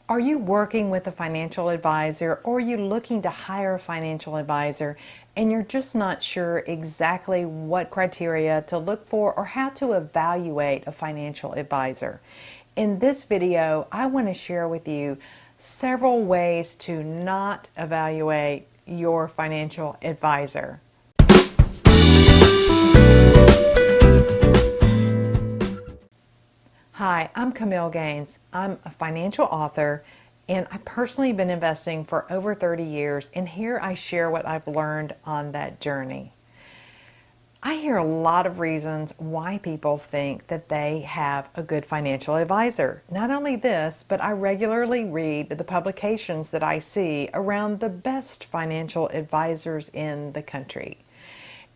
Are you working with a financial advisor, or are you looking to hire a financial advisor and you're just not sure exactly what criteria to look for or how to evaluate a financial advisor? In this video, I want to share with you several ways to not evaluate your financial advisor. Hi, I'm Camille Gaines. I'm a financial author, and I've personally been investing for over 30 years, and here I share what I've learned on that journey. I hear a lot of reasons why people think that they have a good financial advisor. Not only this, but I regularly read the publications that I see around the best financial advisors in the country.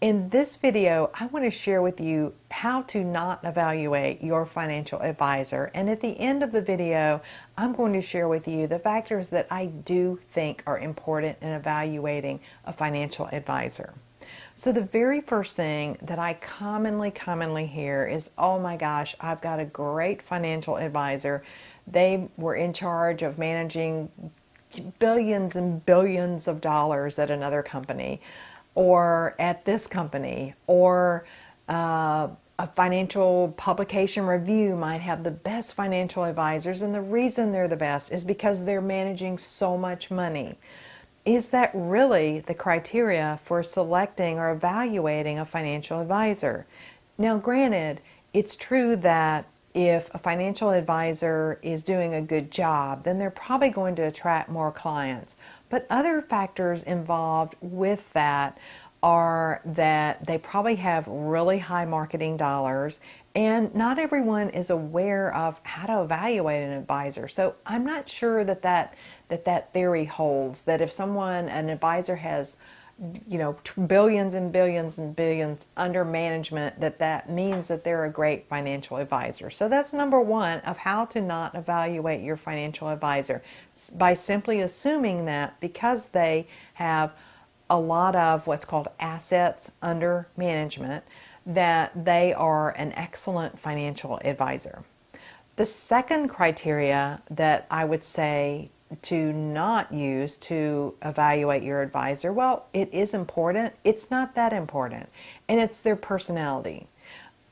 In this video, I want to share with you how to not evaluate your financial advisor. And at the end of the video, I'm going to share with you the factors that I do think are important in evaluating a financial advisor. So the very first thing that I commonly hear is, oh my gosh, I've got a great financial advisor. They were in charge of managing billions and billions of dollars at another company, or at this company, or a financial publication review might have the best financial advisors, and the reason they're the best is because they're managing so much money. Is that really the criteria for selecting or evaluating a financial advisor? Now, granted, it's true that if a financial advisor is doing a good job, then they're probably going to attract more clients. But other factors involved with that are that they probably have really high marketing dollars, and not everyone is aware of how to evaluate an advisor. So I'm not sure that theory holds, that if an advisor has billions and billions and billions under management, that means that they're a great financial advisor. So that's number one of how to not evaluate your financial advisor, by simply assuming that because they have a lot of what's called assets under management, that they are an excellent financial advisor. The second criteria that I would say to not use to evaluate your advisor, well, it is important. It's not that important, and it's their personality.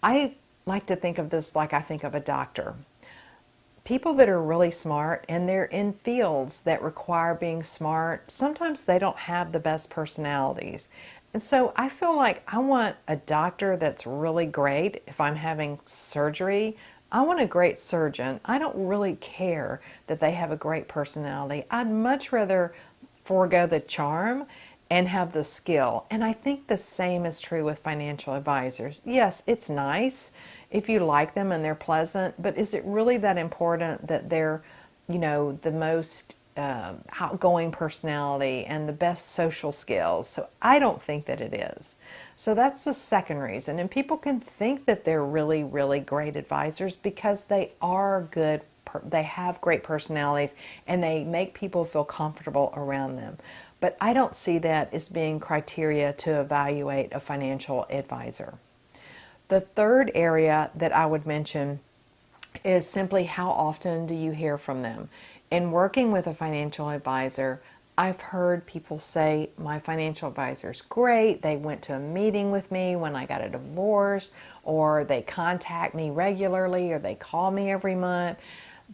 I like to think of this like I think of a doctor. People that are really smart and they're in fields that require being smart, sometimes they don't have the best personalities. And so I feel like I want a doctor that's really great. If I'm having surgery, I want a great surgeon. I don't really care that they have a great personality. I'd much rather forego the charm and have the skill. And I think the same is true with financial advisors. Yes, it's nice if you like them and they're pleasant, but is it really that important that they're, the most outgoing personality and the best social skills? So I don't think that it is. So that's the second reason. And people can think that they're really, really great advisors because they are good, they have great personalities, and they make people feel comfortable around them. But I don't see that as being criteria to evaluate a financial advisor. The third area that I would mention is simply how often do you hear from them? In working with a financial advisor, I've heard people say, my financial advisor's great, they went to a meeting with me when I got a divorce, or they contact me regularly, or they call me every month.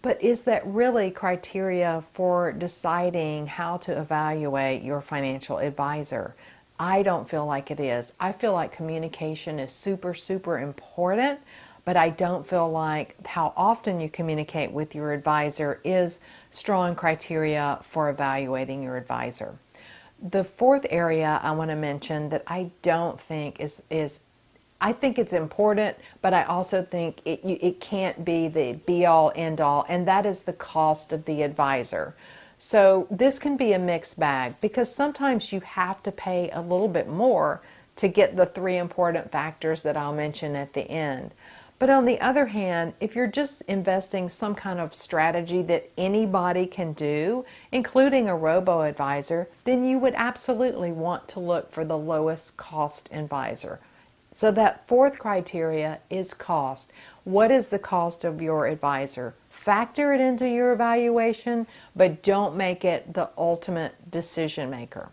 But is that really criteria for deciding how to evaluate your financial advisor? I don't feel like it is. I feel like communication is super, super important, but I don't feel like how often you communicate with your advisor is strong criteria for evaluating your advisor. The fourth area I want to mention that I don't think is I think it's important, but I also think it can't be the be-all, end-all, and that is the cost of the advisor. So this can be a mixed bag because sometimes you have to pay a little bit more to get the three important factors that I'll mention at the end. But on the other hand, if you're just investing some kind of strategy that anybody can do, including a robo-advisor, then you would absolutely want to look for the lowest cost advisor. So that fourth criteria is cost. What is the cost of your advisor Factor it into your evaluation, but don't make it the ultimate decision maker.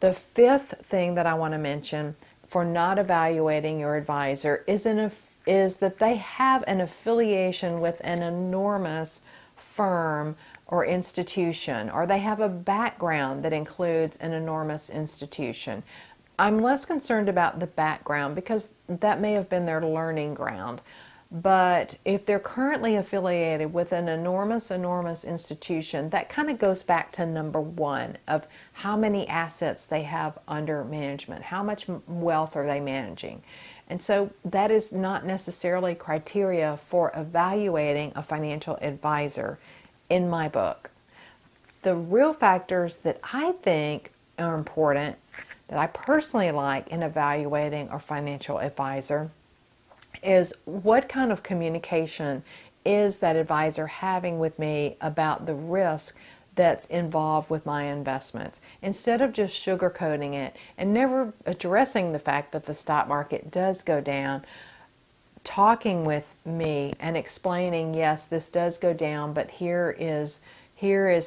The fifth thing that I want to mention for not evaluating your advisor is that they have an affiliation with an enormous firm or institution, or they have a background that includes an enormous institution. I'm less concerned about the background because that may have been their learning ground. But if they're currently affiliated with an enormous institution, that kind of goes back to number one of how many assets they have under management. How much wealth are they managing? And so that is not necessarily criteria for evaluating a financial advisor in my book. The real factors that I think are important, that I personally like in evaluating a financial advisor, is what kind of communication is that advisor having with me about the risk that's involved with my investments, instead of just sugarcoating it and never addressing the fact that the stock market does go down. Talking with me and explaining, yes, this does go down, but here is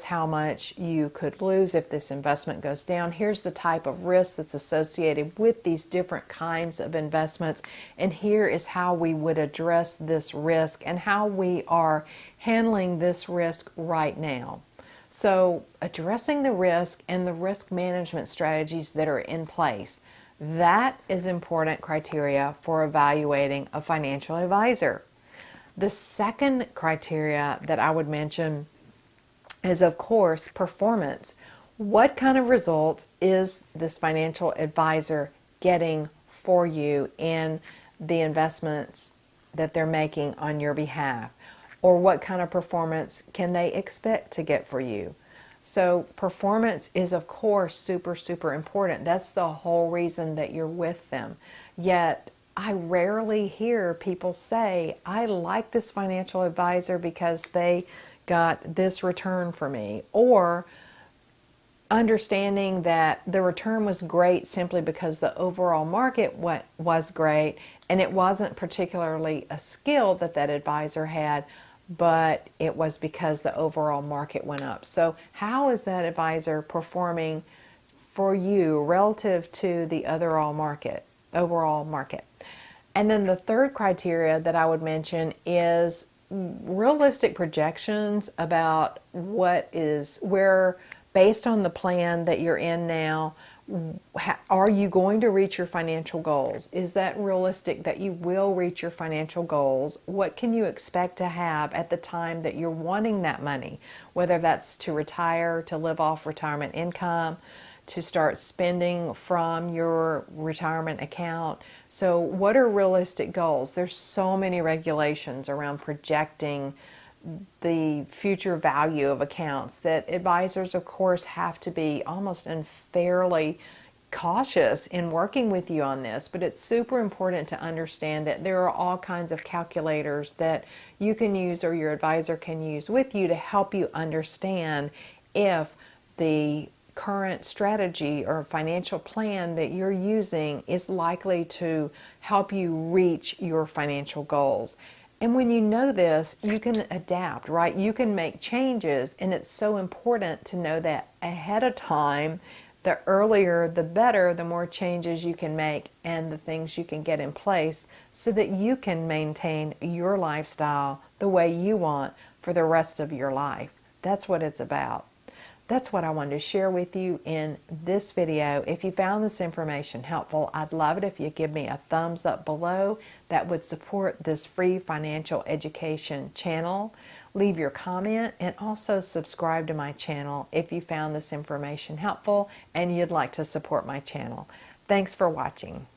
how much you could lose if this investment goes down. Here's the type of risk that's associated with these different kinds of investments. And here is how we would address this risk and how we are handling this risk right now. So addressing the risk and the risk management strategies that are in place, that is important criteria for evaluating a financial advisor. The second criteria that I would mention is, of course, performance. What kind of results is this financial advisor getting for you in the investments that they're making on your behalf? Or what kind of performance can they expect to get for you? So performance is, of course, super important. That's the whole reason that you're with them. Yet I rarely hear people say, I like this financial advisor because they got this return for me, or understanding that the return was great simply because the overall market was great, and it wasn't particularly a skill that advisor had, but it was because the overall market went up. So how is that advisor performing for you relative to the overall market? And then the third criteria that I would mention is realistic projections about where, based on the plan that you're in now, are you going to reach your financial goals? Is that realistic that you will reach your financial goals? What can you expect to have at the time that you're wanting that money? Whether that's to retire, to live off retirement income, to start spending from your retirement account. So what are realistic goals? There's so many regulations around projecting the future value of accounts that advisors, of course, have to be almost unfairly cautious in working with you on this, but it's super important to understand that there are all kinds of calculators that you can use or your advisor can use with you to help you understand if the current strategy or financial plan that you're using is likely to help you reach your financial goals. And when you know this, you can adapt, right? You can make changes, and it's so important to know that ahead of time. The earlier, the better, the more changes you can make and the things you can get in place so that you can maintain your lifestyle the way you want for the rest of your life. That's what it's about. That's what I wanted to share with you in this video. If you found this information helpful, I'd love it if you give me a thumbs up below. That would support this free financial education channel. Leave your comment and also subscribe to my channel if you found this information helpful and you'd like to support my channel. Thanks for watching.